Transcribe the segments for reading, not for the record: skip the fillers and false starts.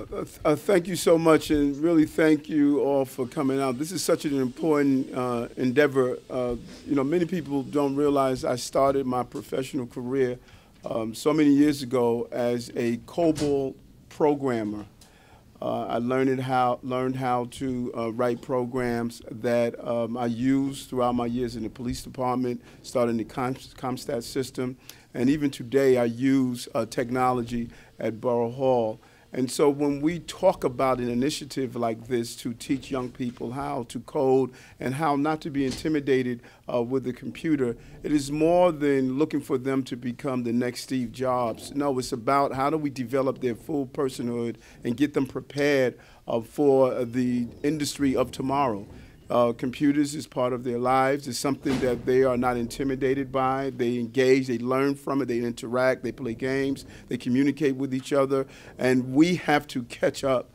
Thank you so much, and really thank you all for coming out. This is such an important endeavor. Many people don't realize I started my professional career so many years ago as a COBOL programmer. I learned how to write programs that I used throughout my years in the police department, starting the ComStat system, and even today I use technology at Borough Hall. And so when we talk about an initiative like this to teach young people how to code and how not to be intimidated with the computer, it is more than looking for them to become the next Steve Jobs. No, it's about how do we develop their full personhood and get them prepared for the industry of tomorrow. Computers is part of their lives. It's something that they are not intimidated by. They engage, they learn from it, they interact, they play games, they communicate with each other, and we have to catch up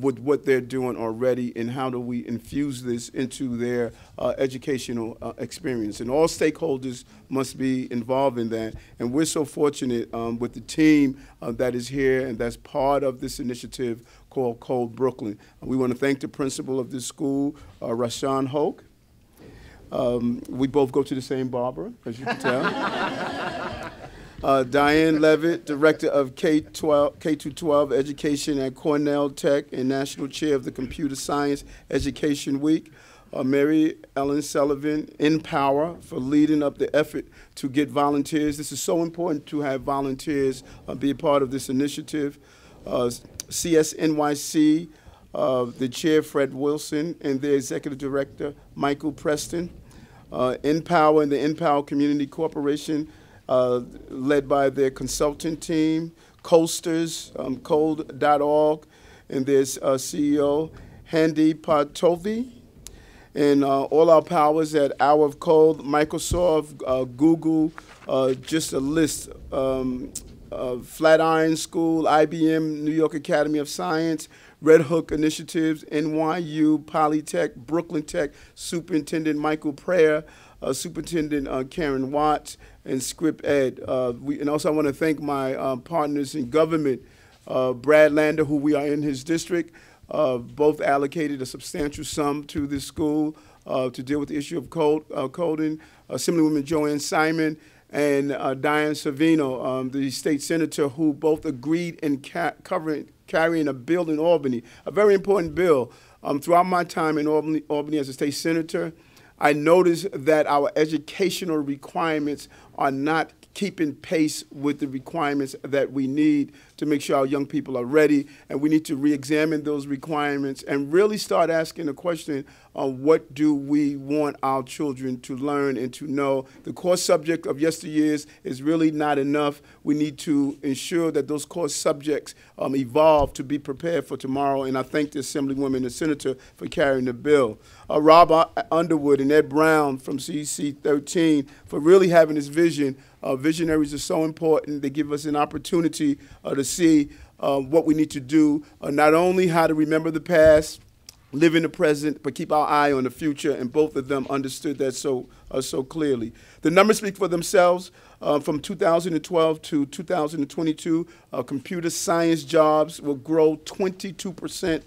with what they're doing already and how do we infuse this into their educational experience. And all stakeholders must be involved in that. And we're so fortunate with the team that is here and that's part of this initiative called Code Brooklyn. We want to thank the principal of this school, Rashawn Hoke. We both go to the same barber, as you can tell. Diane Levitt, Director of K-12 Education at Cornell Tech and National Chair of the Computer Science Education Week. Mary Ellen Sullivan, Empower, for leading up the effort to get volunteers. This is so important to have volunteers be a part of this initiative. CSNYC, the Chair, Fred Wilson, and their Executive Director, Michael Preston. Empower and the Empower Community Corporation, led by their consultant team, Coasters, Code.org, and their CEO, Handy Patovi, and all our powers at Hour of Code, Microsoft, Google, just a list, Flatiron School, IBM, New York Academy of Science, Red Hook Initiatives, NYU, Polytech, Brooklyn Tech, Superintendent Michael Prayer, Superintendent Karen Watts, and Script Ed. And also I want to thank my partners in government, Brad Lander, who we are in his district, both allocated a substantial sum to this school to deal with the issue of coding, Assemblywoman Joanne Simon, and Diane Savino, the state senator, who both agreed in carrying a bill in Albany, a very important bill. Throughout my time in Albany as a state senator, I noticed that our educational requirements are not keeping pace with the requirements that we need to make sure our young people are ready, and we need to re-examine those requirements and really start asking the question on what do we want our children to learn and to know. The core subject of yesteryears is really not enough. We need to ensure that those core subjects evolve to be prepared for tomorrow, and I thank the Assemblywoman and the Senator for carrying the bill. Rob Underwood and Ed Brown from CEC 13 for really having this vision. Visionaries are so important. They give us an opportunity to see what we need to do, not only how to remember the past, live in the present, but keep our eye on the future, and both of them understood that so clearly. The numbers speak for themselves. From 2012 to 2022, computer science jobs will grow 22%.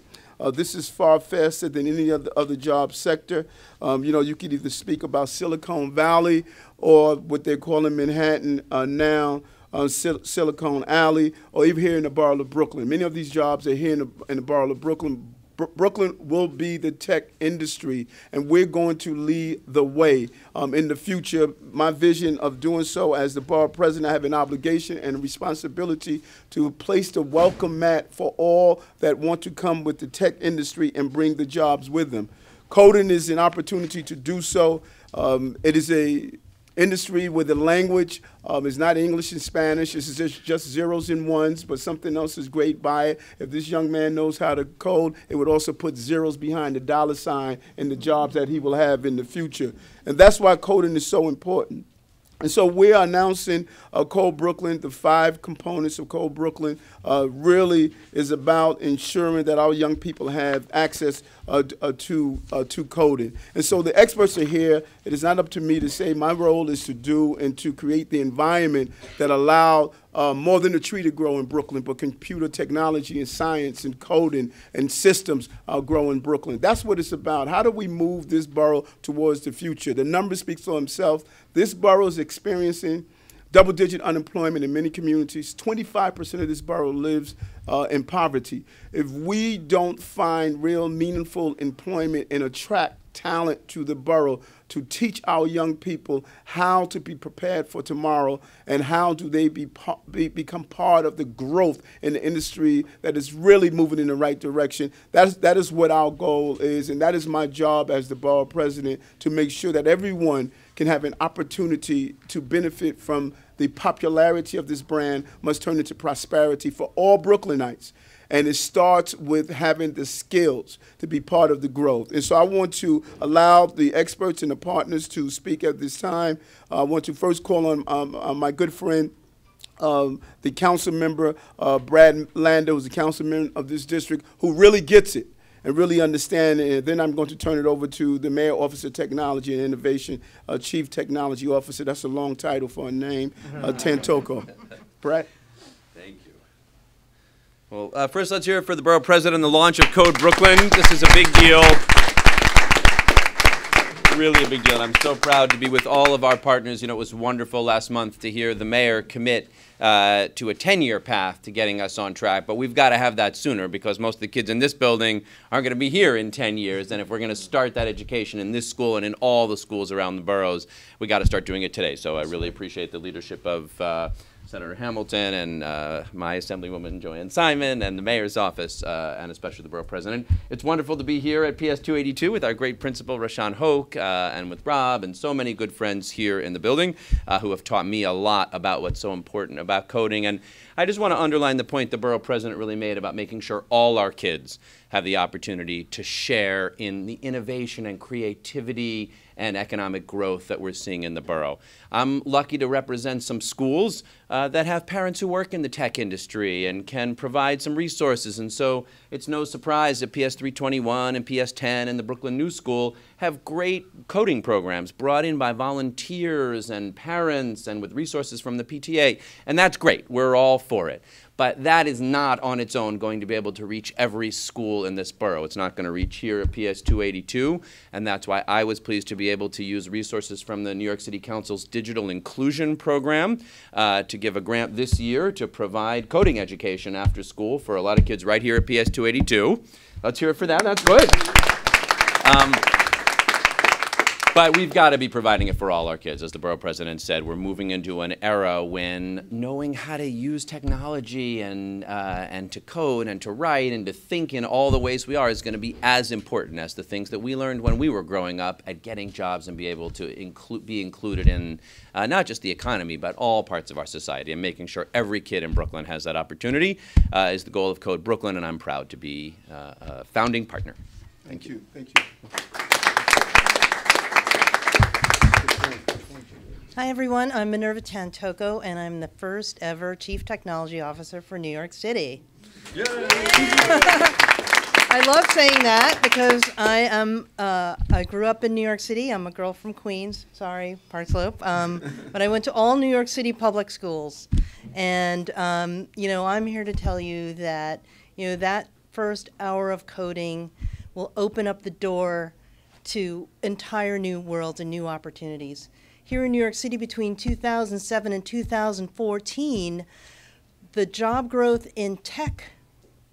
This is far faster than any other job sector. You could either speak about Silicon Valley or what they're calling Manhattan now, Silicon Alley, or even here in the borough of Brooklyn. Many of these jobs are here in the borough of Brooklyn. Brooklyn will be the tech industry, and we're going to lead the way in the future. My vision of doing so as the Borough President, I have an obligation and a responsibility to place the welcome mat for all that want to come with the tech industry and bring the jobs with them. Coding is an opportunity to do so. It is a industry where the language is not English and Spanish. This is just zeros and ones, but something else is great by it. If this young man knows how to code, it would also put zeros behind the dollar sign in the jobs that he will have in the future. And that's why coding is so important. And so we are announcing Code Brooklyn. The 5 components of Code Brooklyn really is about ensuring that our young people have access to coding. And so the experts are here. It is not up to me to say. My role is to do and to create the environment that allow more than a tree to grow in Brooklyn, but computer technology and science and coding and systems grow in Brooklyn. That's what it's about. How do we move this borough towards the future? The numbers speak for themselves. This borough is experiencing double-digit unemployment in many communities. 25% of this borough lives in poverty. If we don't find real meaningful employment and attract talent to the borough to teach our young people how to be prepared for tomorrow and how do they become part of the growth in the industry that is really moving in the right direction, that is what our goal is, and that is my job as the borough president, to make sure that everyone can have an opportunity to benefit from the popularity of this brand must turn into prosperity for all Brooklynites. And it starts with having the skills to be part of the growth. And so I want to allow the experts and the partners to speak at this time. I want to first call on my good friend, the council member, Brad Lando, who's the councilman of this district, who really gets it and really understand it. And then I'm going to turn it over to the Mayor, Office of Technology and Innovation, Chief Technology Officer. That's a long title for a name, Tantoko. Brad? Thank you. Well, first let's hear it for the Borough President and the launch of Code Brooklyn. This is a big deal. Really a big deal. I'm so proud to be with all of our partners. You know, it was wonderful last month to hear the mayor commit to a 10-year path to getting us on track, but we've got to have that sooner because most of the kids in this building aren't going to be here in 10 years, and if we're going to start that education in this school and in all the schools around the boroughs, we got to start doing it today. So I really appreciate the leadership of Senator Hamilton and my Assemblywoman Joanne Simon and the Mayor's office and especially the Borough President. It's wonderful to be here at PS 282 with our great principal Rashawn Hoke and with Rob and so many good friends here in the building who have taught me a lot about what's so important about coding. And I just want to underline the point the Borough President really made about making sure all our kids have the opportunity to share in the innovation and creativity and economic growth that we're seeing in the borough. I'm lucky to represent some schools that have parents who work in the tech industry and can provide some resources, and so it's no surprise that PS 321 and PS 10 and the Brooklyn New School have great coding programs brought in by volunteers and parents and with resources from the PTA, and that's great. We're all for it. But that is not on its own going to be able to reach every school in this borough. It's not going to reach here at PS 282, and that's why I was pleased to be able to use resources from the New York City Council's Digital Inclusion Program to give a grant this year to provide coding education after school for a lot of kids right here at PS 282. Let's hear it for that. That's good. But we've got to be providing it for all our kids. As the Borough President said, we're moving into an era when knowing how to use technology and to code and to write and to think in all the ways we are is going to be as important as the things that we learned when we were growing up at getting jobs and be able to be included in not just the economy, but all parts of our society. And making sure every kid in Brooklyn has that opportunity is the goal of Code Brooklyn, and I'm proud to be a founding partner. Thank you. Thank you. Hi everyone, I'm Minerva Tantoko, and I'm the first ever Chief Technology Officer for New York City. Yay! I love saying that because I grew up in New York City. I'm a girl from Queens, sorry, Park Slope, but I went to all New York City public schools. And, you know, I'm here to tell you that, you know, that first hour of coding will open up the door to entire new worlds and new opportunities. Here in New York City between 2007 and 2014, the job growth in tech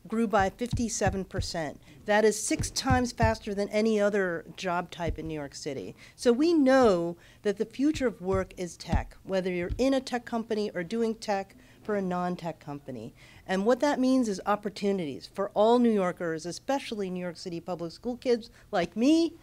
grew by 57%. That is 6 times faster than any other job type in New York City. So we know that the future of work is tech, whether you're in a tech company or doing tech for a non-tech company. And what that means is opportunities for all New Yorkers, especially New York City public school kids like me,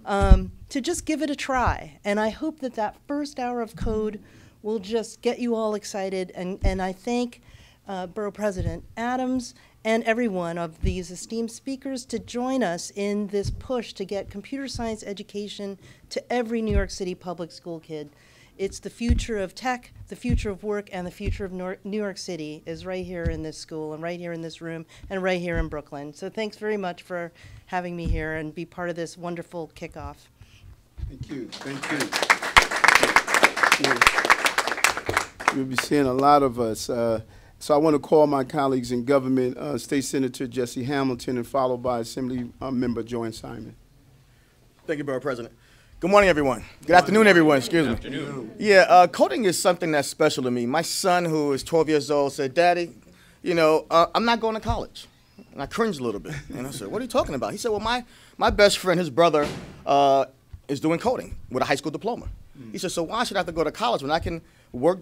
to just give it a try. And I hope that that first hour of code will just get you all excited. And I thank Borough President Adams and every one of these esteemed speakers to join us in this push to get computer science education to every New York City public school kid. It's the future of tech, the future of work, and the future of New York City is right here in this school and right here in this room and right here in Brooklyn. So thanks very much for having me here and be part of this wonderful kickoff. Thank you. Thank you. You'll be seeing a lot of us. So I want to call my colleagues in government, State Senator Jesse Hamilton, and followed by Assembly Member Joanne Simon. Thank you, Borough President. Good morning, everyone. Good afternoon, everyone. Excuse me. Good afternoon. Yeah, coding is something that's special to me. My son, who is 12 years old, said, "Daddy, I'm not going to college." And I cringed a little bit. And I said, "What are you talking about?" He said, "Well, my best friend, his brother, is doing coding with a high school diploma." He said, "So why should I have to go to college when I can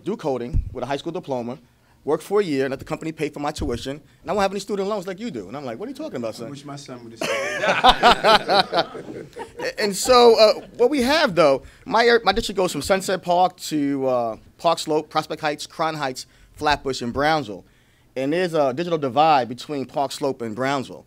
do coding with a high school diploma, work for a year, and let the company pay for my tuition, and I won't have any student loans like you do?" And I'm like, "What are you talking about, son?" I wish my son would have said that. And so what we have, though, my district goes from Sunset Park to Park Slope, Prospect Heights, Crown Heights, Flatbush, and Brownsville. And there's a digital divide between Park Slope and Brownsville.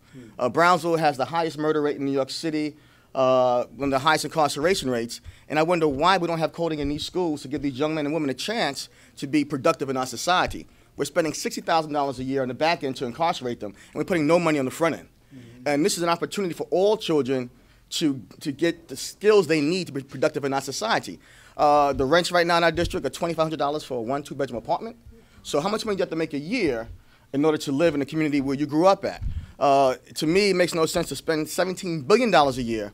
Brownsville has the highest murder rate in New York City, one of the highest incarceration rates. And I wonder why we don't have coding in these schools to give these young men and women a chance to be productive in our society. We're spending $60,000 a year on the back end to incarcerate them, and we're putting no money on the front end. And this is an opportunity for all children to get the skills they need to be productive in our society. The rents right now in our district are $2,500 for a 1-2 bedroom apartment. So how much money do you have to make a year in order to live in the community where you grew up at? To me, it makes no sense to spend $17 billion a year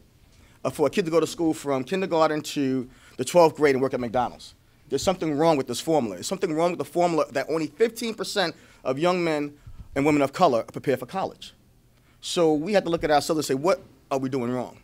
for a kid to go to school from kindergarten to the 12th grade and work at McDonald's. There's something wrong with this formula. There's something wrong with the formula that only 15% of young men and women of color are prepared for college. So we have to look at ourselves and say, what are we doing wrong?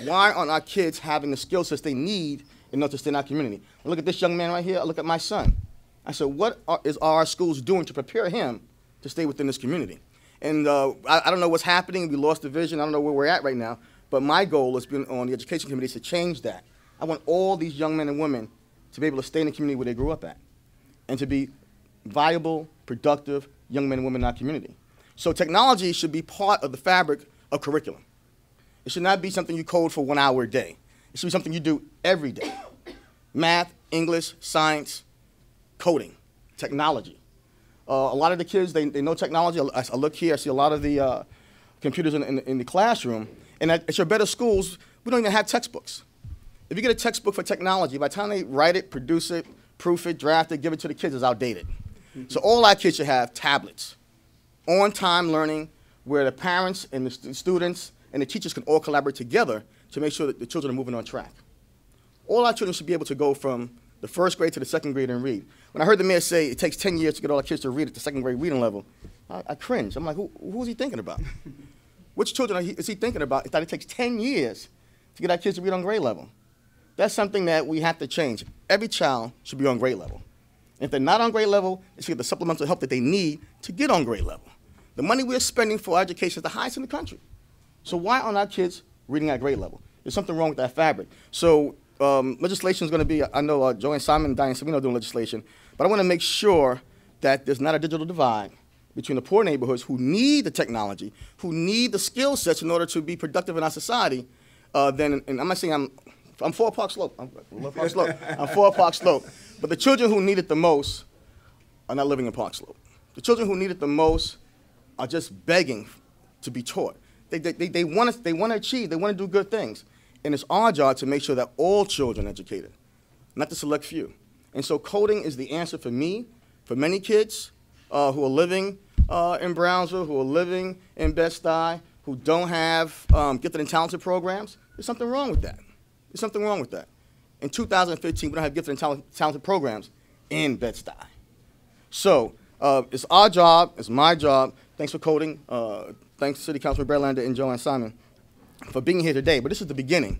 Why aren't our kids having the skill sets they need in order to stay in our community? I look at this young man right here. I look at my son. I said, what are our schools doing to prepare him to stay within this community? And I don't know what's happening. We lost the vision. I don't know where we're at right now. But my goal has been on the education committee to change that. I want all these young men and women to be able to stay in the community where they grew up at and to be viable, productive young men and women in our community. So technology should be part of the fabric of curriculum. It should not be something you code for 1 hour a day. It should be something you do every day. Math, English, science, coding, technology. A lot of the kids, they know technology. I look here, I see a lot of the computers in the classroom. And at your better schools, we don't even have textbooks. If you get a textbook for technology, by the time they write it, produce it, proof it, draft it, give it to the kids, it's outdated. So all our kids should have tablets, on-time learning, where the parents and the students and the teachers can all collaborate together to make sure that the children are moving on track. All our children should be able to go from the first grade to the second grade and read. When I heard the mayor say it takes 10 years to get all our kids to read at the second grade reading level, I cringed. I'm like, who is he thinking about? Which children is he thinking about that it takes 10 years to get our kids to read on grade level? That's something that we have to change. Every child should be on grade level. If they're not on grade level, they should get the supplemental help that they need to get on grade level. The money we're spending for education is the highest in the country. So why aren't our kids reading at grade level? There's something wrong with that fabric. So legislation is going to be, I know Joanne Simon and Diane Savino are doing legislation, but I want to make sure that there's not a digital divide between the poor neighborhoods who need the technology, who need the skill sets in order to be productive in our society. And I'm not saying I'm for Park Slope. I'm for Park Slope. But the children who need it the most are not living in Park Slope. The children who need it the most are just begging to be taught. They want to achieve. They want to do good things. And it's our job to make sure that all children are educated, not the select few. And so coding is the answer for me, for many kids who are living in Brownsville, who are living in Bed-Stuy, who don't have gifted and talented programs. There's something wrong with that. There's something wrong with that. In 2015, we don't have gifted and talented programs in Bed-Stuy. So it's our job, it's my job. Thanks for coding. Thanks to City Councilman Berlander and Joanne Simon for being here today. But this is the beginning.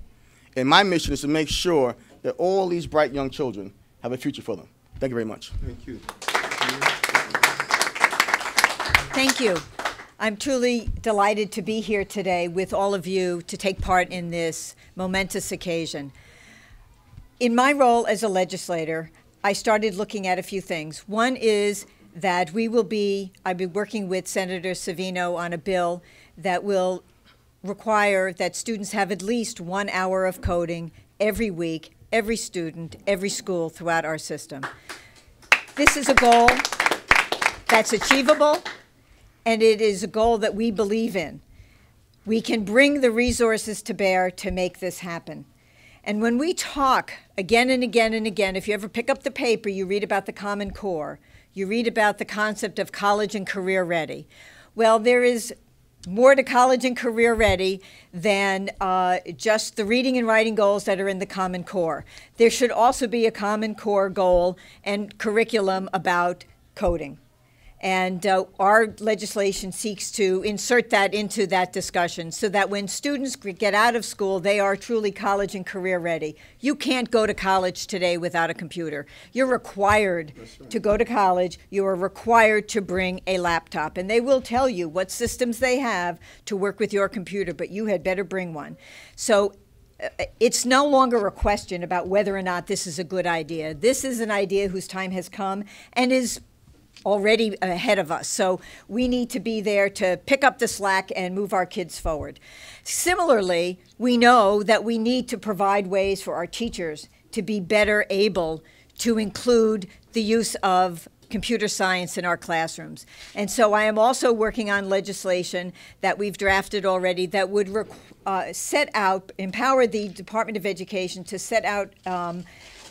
And my mission is to make sure that all these bright young children have a future for them. Thank you very much. Thank you. Thank you. I'm truly delighted to be here today with all of you to take part in this momentous occasion. In my role as a legislator, I started looking at a few things. One is that I've been working with Senator Savino on a bill that will require that students have at least 1 hour of coding every week, every student, every school throughout our system. This is a goal that's achievable, and it is a goal that we believe in. We can bring the resources to bear to make this happen. And when we talk again and again and again, if you ever pick up the paper, you read about the Common Core, you read about the concept of college and career ready. Well, there is more to college and career ready than just the reading and writing goals that are in the Common Core. There should also be a Common Core goal and curriculum about coding. And our legislation seeks to insert that into that discussion so that when students get out of school, they are truly college and career ready. You can't go to college today without a computer. You're required to go to college. You are required to bring a laptop. And they will tell you what systems they have to work with your computer, but you had better bring one. So it's no longer a question about whether or not this is a good idea. This is an idea whose time has come and is already ahead of us. So we need to be there to pick up the slack and move our kids forward. Similarly, we know that we need to provide ways for our teachers to be better able to include the use of computer science in our classrooms. And so I am also working on legislation that we've drafted already that would empower the Department of Education to set out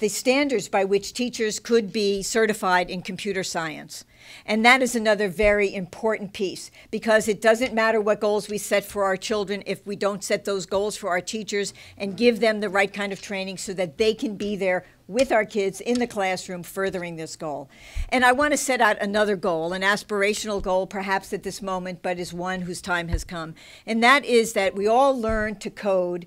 the standards by which teachers could be certified in computer science. And that is another very important piece, because it doesn't matter what goals we set for our children if we don't set those goals for our teachers and give them the right kind of training so that they can be there with our kids in the classroom furthering this goal. And I want to set out another goal, an aspirational goal perhaps at this moment, but is one whose time has come. And that is that we all learn to code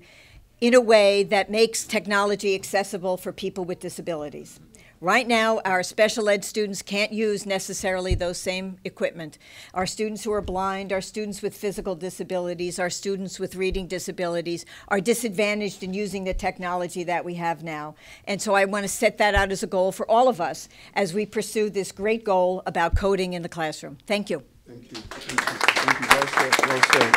in a way that makes technology accessible for people with disabilities. Right now, our special ed students can't use necessarily those same equipment. Our students who are blind, our students with physical disabilities, our students with reading disabilities are disadvantaged in using the technology that we have now. And so I want to set that out as a goal for all of us as we pursue this great goal about coding in the classroom. Thank you. Thank you. Thank you. Well said. Well said.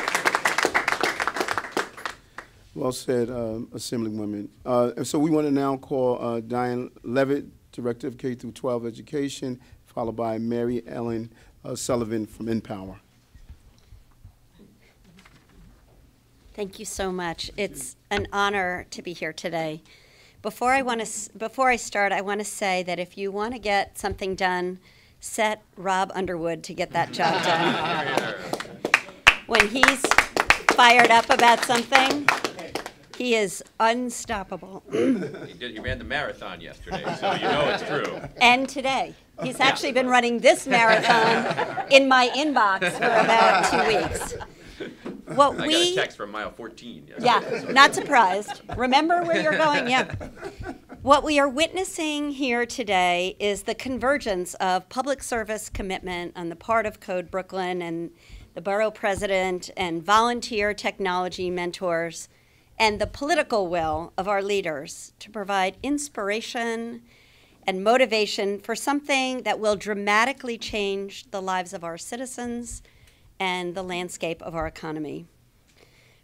Well said, Assemblywoman. And so we want to now call Diane Levitt, Director of K through 12 Education, followed by Mary Ellen Sullivan from Empower. Thank you so much. It's an honor to be here today. Before I start, I want to say that if you want to get something done, set Rob Underwood to get that job done. When he's fired up about something, he is unstoppable. He ran the marathon yesterday, so you know it's true. And today. He's actually been running this marathon in my inbox for about 2 weeks. I got a text from mile 14 yesterday. Yeah, not surprised. Remember where you're going, yeah. What we are witnessing here today is the convergence of public service commitment on the part of Code Brooklyn and the Borough President and volunteer technology mentors, and the political will of our leaders to provide inspiration and motivation for something that will dramatically change the lives of our citizens and the landscape of our economy.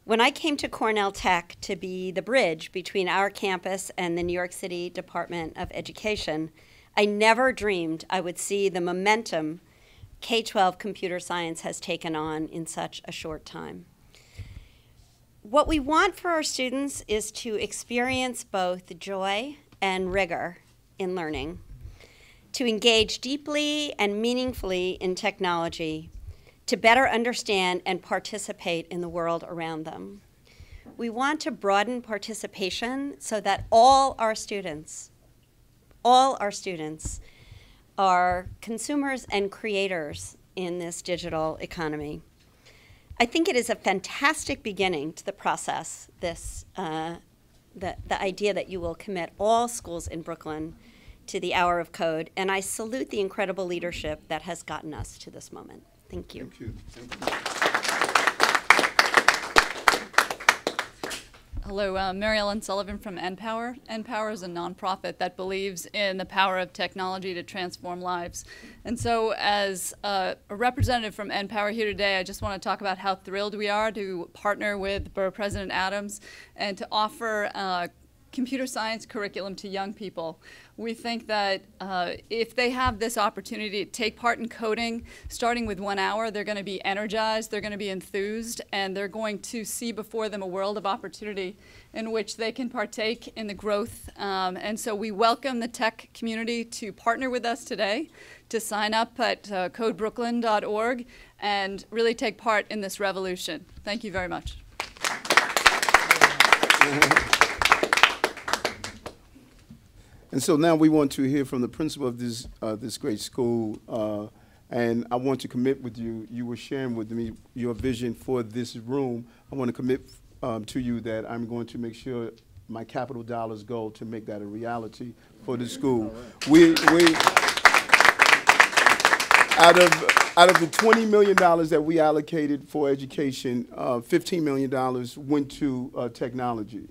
When I came to Cornell Tech to be the bridge between our campus and the New York City Department of Education, I never dreamed I would see the momentum K-12 computer science has taken on in such a short time. What we want for our students is to experience both joy and rigor in learning, to engage deeply and meaningfully in technology, to better understand and participate in the world around them. We want to broaden participation so that all our students are consumers and creators in this digital economy. I think it is a fantastic beginning to the process, the idea that you will commit all schools in Brooklyn to the Hour of Code, and I salute the incredible leadership that has gotten us to this moment. Thank you. Thank you. Thank you. Hello, Mary Ellen Sullivan from Empower. Empower is a nonprofit that believes in the power of technology to transform lives. And so as a representative from Empower here today, I just want to talk about how thrilled we are to partner with Borough President Adams and to offer computer science curriculum to young people. We think that if they have this opportunity to take part in coding, starting with 1 hour, they're going to be energized, they're going to be enthused, and they're going to see before them a world of opportunity in which they can partake in the growth. And so we welcome the tech community to partner with us today, to sign up at codebrooklyn.org and really take part in this revolution. Thank you very much. And so now we want to hear from the principal of this great school, and I want to commit with you. You were sharing with me your vision for this room. I want to commit to you that I'm going to make sure my capital dollars go to make that a reality for the school. Out of the $20 million that we allocated for education, $15 million went to technology.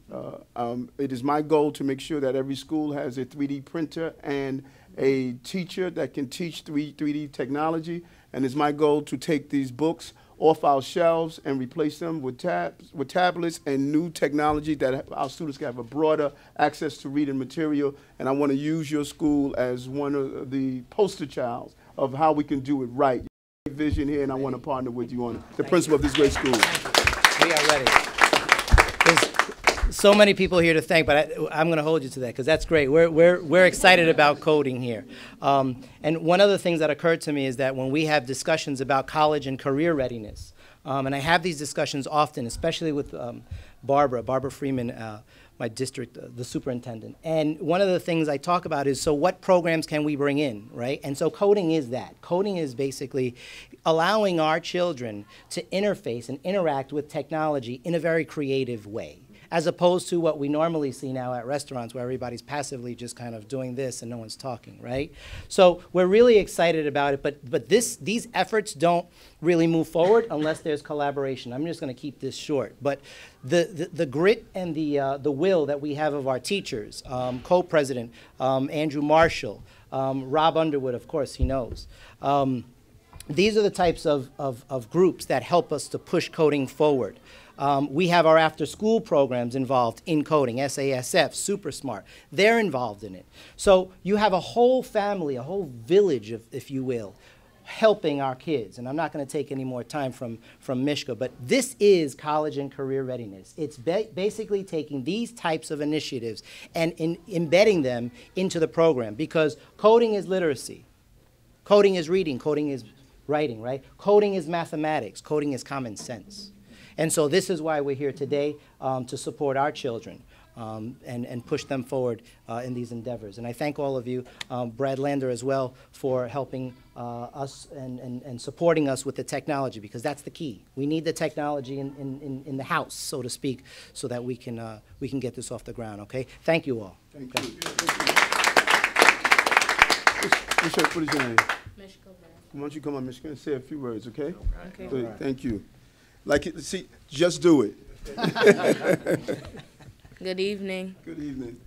It is my goal to make sure that every school has a 3D printer and a teacher that can teach 3D technology. And it's my goal to take these books off our shelves and replace them with tablets and new technology that our students can have a broader access to reading material. And I want to use your school as one of the poster childs of how we can do it right. Vision here, and I want to partner with you on it. The principal of this great school. We are ready. There's so many people here to thank, but I'm going to hold you to that because that's great. We're excited about coding here. And one of the things that occurred to me is that when we have discussions about college and career readiness, and I have these discussions often, especially with Barbara Freeman, my district, the superintendent. And one of the things I talk about is, so what programs can we bring in, right? And so coding is that. Coding is basically allowing our children to interface and interact with technology in a very creative way, as opposed to what we normally see now at restaurants where everybody's passively just kind of doing this and no one's talking, right? So we're really excited about it, but these efforts don't really move forward unless there's collaboration. I'm just going to keep this short, but the grit and the will that we have of our teachers, co-president Andrew Marshall, Rob Underwood, of course, he knows. These are the types of groups that help us to push coding forward. We have our after-school programs involved in coding, SASF, Super Smart. They're involved in it. So you have a whole family, a whole village, if you will, helping our kids. And I'm not going to take any more time from Mishka, but this is college and career readiness. It's basically taking these types of initiatives and embedding them into the program, because coding is literacy. Coding is reading. Coding is writing, right? Coding is mathematics. Coding is common sense. And so this is why we're here today, to support our children and push them forward in these endeavors. And I thank all of you, Brad Lander as well, for helping us and supporting us with the technology, because that's the key. We need the technology in the house, so to speak, so that we can get this off the ground, okay? Thank you all. Thank you. What is your name? Mishka. Why don't you come on, Michigan, and say a few words, okay? Okay. So, thank you. See, just do it. Good evening. Good evening.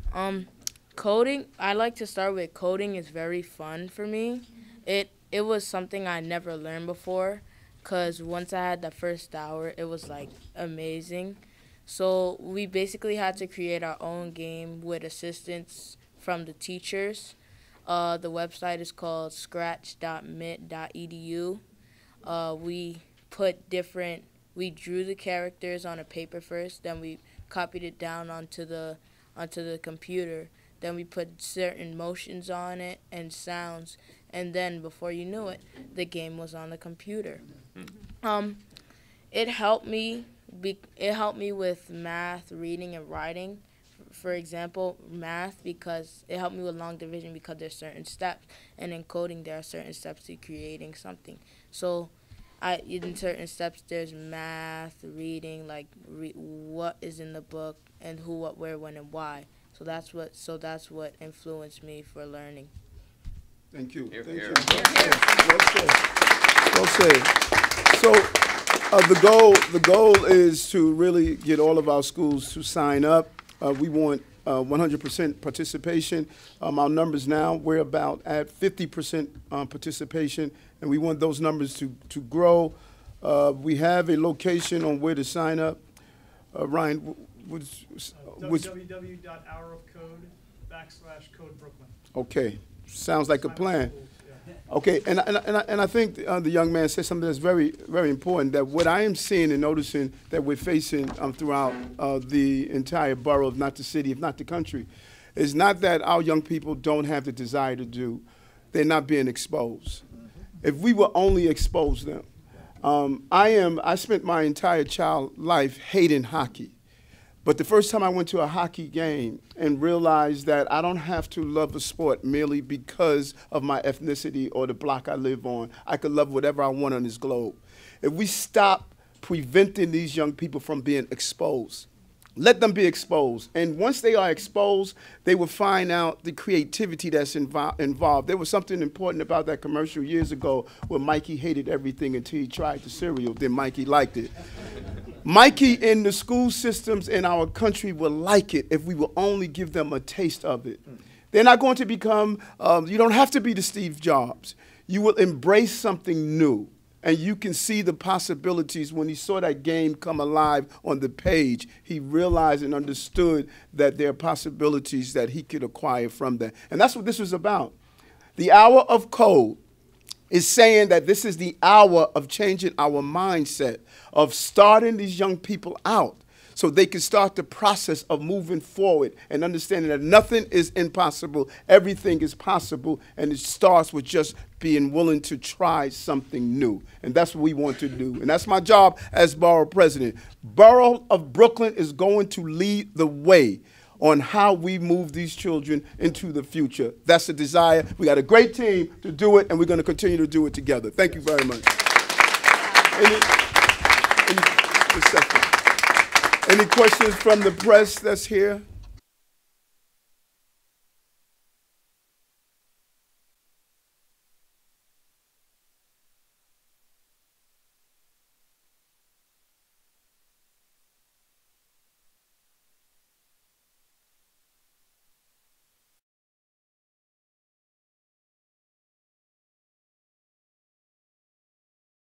Coding, I like to start with coding is very fun for me. It was something I never learned before, because once I had the first hour, it was like amazing. So we basically had to create our own game with assistance from the teachers. The website is called scratch.mit.edu. We drew the characters on a paper first, then we copied it down onto the computer. Then we put certain motions on it and sounds, and then before you knew it, the game was on the computer. It helped me with math, reading, and writing. For example, math, because it helped me with long division because there's certain steps, and in coding there are certain steps to creating something. So in certain steps there's math, reading, like what is in the book and who, what, where, when, and why. So that's what influenced me for learning. Thank you. Here, Thank here. you. Well said. So the goal is to really get all of our schools to sign up. We want 100% participation. Our numbers now, we're about at 50% participation, and we want those numbers to grow. We have a location on where to sign up. Ryan, www.hourofcode.code/Brooklyn. Okay, sounds like a plan. Okay, and I think the young man said something that's very, very important, that what I am seeing and noticing that we're facing throughout the entire borough, if not the city, if not the country, is not that our young people don't have the desire to do, they're not being exposed. If we will only expose them. I spent my entire child life hating hockey. But the first time I went to a hockey game and realized that I don't have to love a sport merely because of my ethnicity or the block I live on. I could love whatever I want on this globe. If we stop preventing these young people from being exposed, let them be exposed. And once they are exposed, they will find out the creativity that's involved. There was something important about that commercial years ago where Mikey hated everything until he tried the cereal. Then Mikey liked it. Mikey in the school systems in our country will like it if we will only give them a taste of it. They're not going to become, you don't have to be the Steve Jobs. You will embrace something new. And you can see the possibilities. When he saw that game come alive on the page, he realized and understood that there are possibilities that he could acquire from that. And that's what this was about. The hour of code is saying that this is the hour of changing our mindset, of starting these young people out so they can start the process of moving forward and understanding that nothing is impossible, everything is possible, and it starts with just being willing to try something new. And that's what we want to do. And that's my job as Borough President. Borough of Brooklyn is going to lead the way on how we move these children into the future. That's the desire. We got a great team to do it, and we're going to continue to do it together. Thank you very much. Any questions from the press that's here?